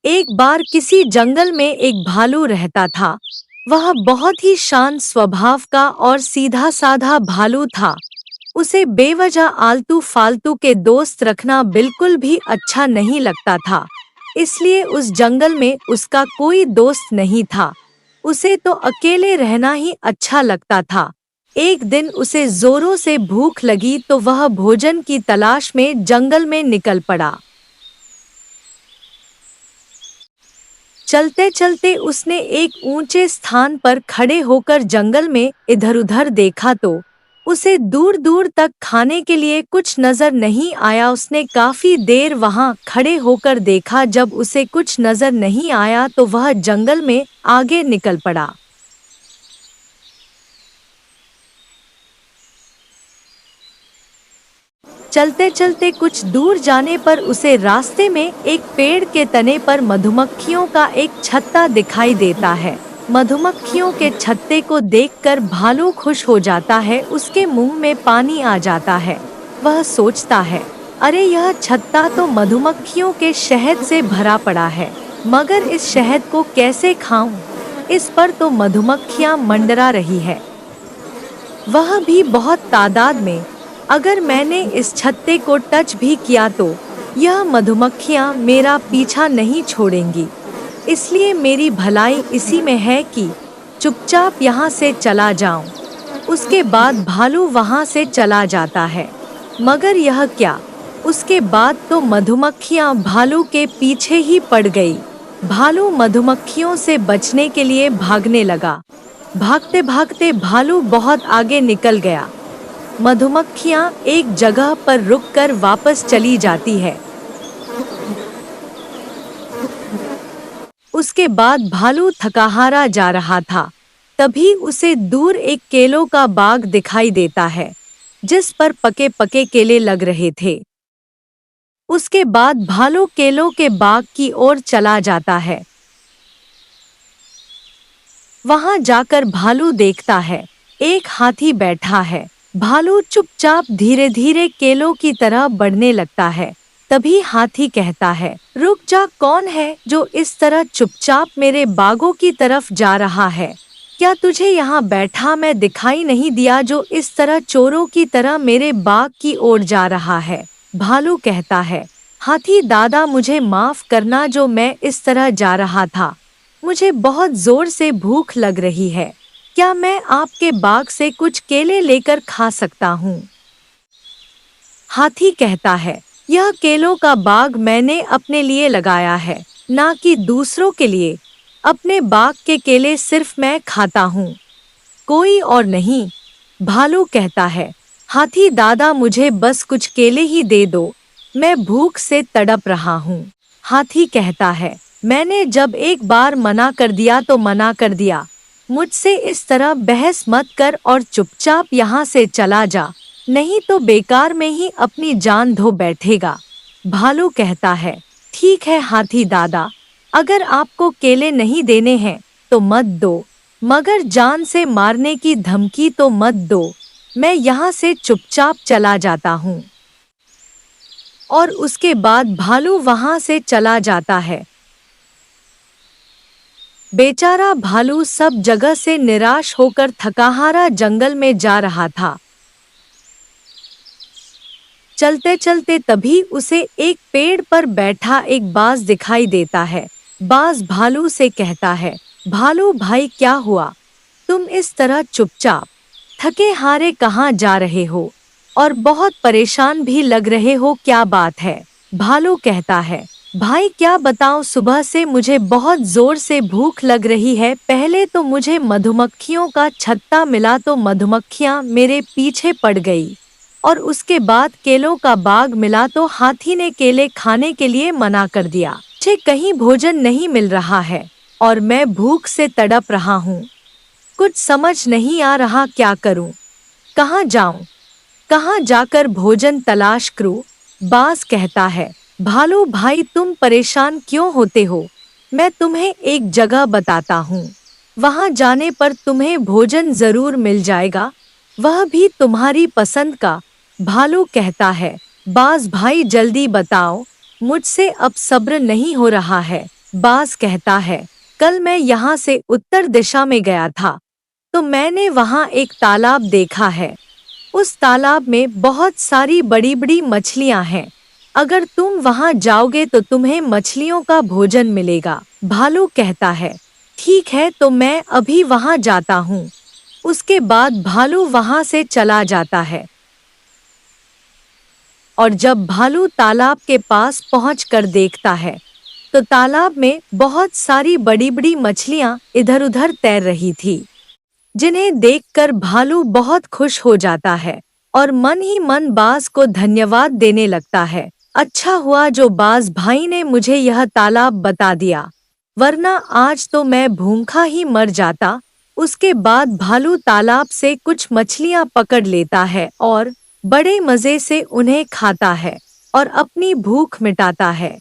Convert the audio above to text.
एक बार किसी जंगल में एक भालू रहता था। वह बहुत ही शांत स्वभाव का और सीधा साधा भालू था। उसे बेवजह आलतू फालतू के दोस्त रखना बिल्कुल भी अच्छा नहीं लगता था। इसलिए उस जंगल में उसका कोई दोस्त नहीं था। उसे तो अकेले रहना ही अच्छा लगता था। एक दिन उसे जोरों से भूख लगी तो वह भोजन की तलाश में जंगल में निकल पड़ा। चलते चलते उसने एक ऊंचे स्थान पर खड़े होकर जंगल में इधर-उधर देखा तो उसे दूर दूर तक खाने के लिए कुछ नजर नहीं आया। उसने काफी देर वहां खड़े होकर देखा। जब उसे कुछ नजर नहीं आया तो वह जंगल में आगे निकल पड़ा। चलते चलते कुछ दूर जाने पर उसे रास्ते में एक पेड़ के तने पर मधुमक्खियों का एक छत्ता दिखाई देता है। मधुमक्खियों के छत्ते को देखकर भालू खुश हो जाता है। उसके मुंह में पानी आ जाता है। वह सोचता है, अरे यह छत्ता तो मधुमक्खियों के शहद से भरा पड़ा है, मगर इस शहद को कैसे खाऊं? इस पर तो मधुमक्खियां मंडरा रही है, वह भी बहुत तादाद में। अगर मैंने इस छत्ते को टच भी किया तो यह मधुमक्खियां मेरा पीछा नहीं छोड़ेंगी। इसलिए मेरी भलाई इसी में है कि चुपचाप यहाँ से चला जाऊं। उसके बाद भालू वहाँ से चला जाता है। मगर यह क्या, उसके बाद तो मधुमक्खियां भालू के पीछे ही पड़ गई। भालू मधुमक्खियों से बचने के लिए भागने लगा। भागते भागते भालू बहुत आगे निकल गया। मधुमक्खियां एक जगह पर रुककर वापस चली जाती है। उसके बाद भालू थकाहारा जा रहा था। तभी उसे दूर एक केलों का बाग दिखाई देता है, जिस पर पके पके केले लग रहे थे। उसके बाद भालू केलों के बाग की ओर चला जाता है। वहां जाकर भालू देखता है, एक हाथी बैठा है। भालू चुपचाप धीरे धीरे केलों की तरह बढ़ने लगता है। तभी हाथी कहता है, रुक जा, कौन है जो इस तरह चुपचाप मेरे बागों की तरफ जा रहा है? क्या तुझे यहाँ बैठा मैं दिखाई नहीं दिया जो इस तरह चोरों की तरह मेरे बाग की ओर जा रहा है? भालू कहता है, हाथी दादा मुझे माफ करना, जो मैं इस तरह जा रहा था। मुझे बहुत जोर से भूख लग रही है। क्या मैं आपके बाग से कुछ केले लेकर खा सकता हूँ? हाथी कहता है, यह केलों का बाग मैंने अपने लिए लगाया है, ना कि दूसरों के लिए। अपने बाग के केले सिर्फ मैं खाता हूँ, कोई और नहीं। भालू कहता है, हाथी दादा मुझे बस कुछ केले ही दे दो, मैं भूख से तड़प रहा हूँ। हाथी कहता है, मैंने जब एक बार मना कर दिया तो मना कर दिया। मुझसे इस तरह बहस मत कर और चुपचाप यहाँ से चला जा, नहीं तो बेकार में ही अपनी जान धो बैठेगा। भालू कहता है, ठीक है हाथी दादा, अगर आपको केले नहीं देने हैं तो मत दो, मगर जान से मारने की धमकी तो मत दो। मैं यहाँ से चुपचाप चला जाता हूँ। और उसके बाद भालू वहाँ से चला जाता है। बेचारा भालू सब जगह से निराश होकर थकाहारा जंगल में जा रहा था। चलते चलते तभी उसे एक पेड़ पर बैठा एक बाज दिखाई देता है। बाज भालू से कहता है, भालू भाई क्या हुआ? तुम इस तरह चुपचाप थके हारे कहाँ जा रहे हो और बहुत परेशान भी लग रहे हो, क्या बात है? भालू कहता है, भाई क्या बताऊं, सुबह से मुझे बहुत जोर से भूख लग रही है। पहले तो मुझे मधुमक्खियों का छत्ता मिला तो मधुमक्खियां मेरे पीछे पड़ गई, और उसके बाद केलों का बाग मिला तो हाथी ने केले खाने के लिए मना कर दिया। मुझे कहीं भोजन नहीं मिल रहा है और मैं भूख से तड़प रहा हूँ। कुछ समझ नहीं आ रहा क्या करूँ, कहाँ जाऊँ, कहाँ जाकर भोजन तलाश करूँ? बाज कहता है, भालू भाई तुम परेशान क्यों होते हो? मैं तुम्हें एक जगह बताता हूँ, वहाँ जाने पर तुम्हें भोजन जरूर मिल जाएगा, वह भी तुम्हारी पसंद का। भालू कहता है, बाज भाई जल्दी बताओ, मुझसे अब सब्र नहीं हो रहा है। बाज कहता है, कल मैं यहाँ से उत्तर दिशा में गया था, तो मैंने वहाँ एक तालाब देखा है। उस तालाब में बहुत सारी बड़ी बड़ी मछलियाँ हैं। अगर तुम वहाँ जाओगे तो तुम्हें मछलियों का भोजन मिलेगा। भालू कहता है, ठीक है, तो मैं अभी वहाँ जाता हूँ। उसके बाद भालू वहाँ से चला जाता है। और जब भालू तालाब के पास पहुंचकर देखता है, तो तालाब में बहुत सारी बड़ी बड़ी मछलियां इधर-उधर तैर रही थी, जिन्हें देखकर भालू बहुत खुश हो जाता है और मन ही मन बाज को धन्यवाद देने लगता है। अच्छा हुआ जो बाज भाई ने मुझे यह तालाब बता दिया, वरना आज तो मैं भूखा ही मर जाता। उसके बाद भालू तालाब से कुछ मछलियां पकड़ लेता है और बड़े मजे से उन्हें खाता है और अपनी भूख मिटाता है।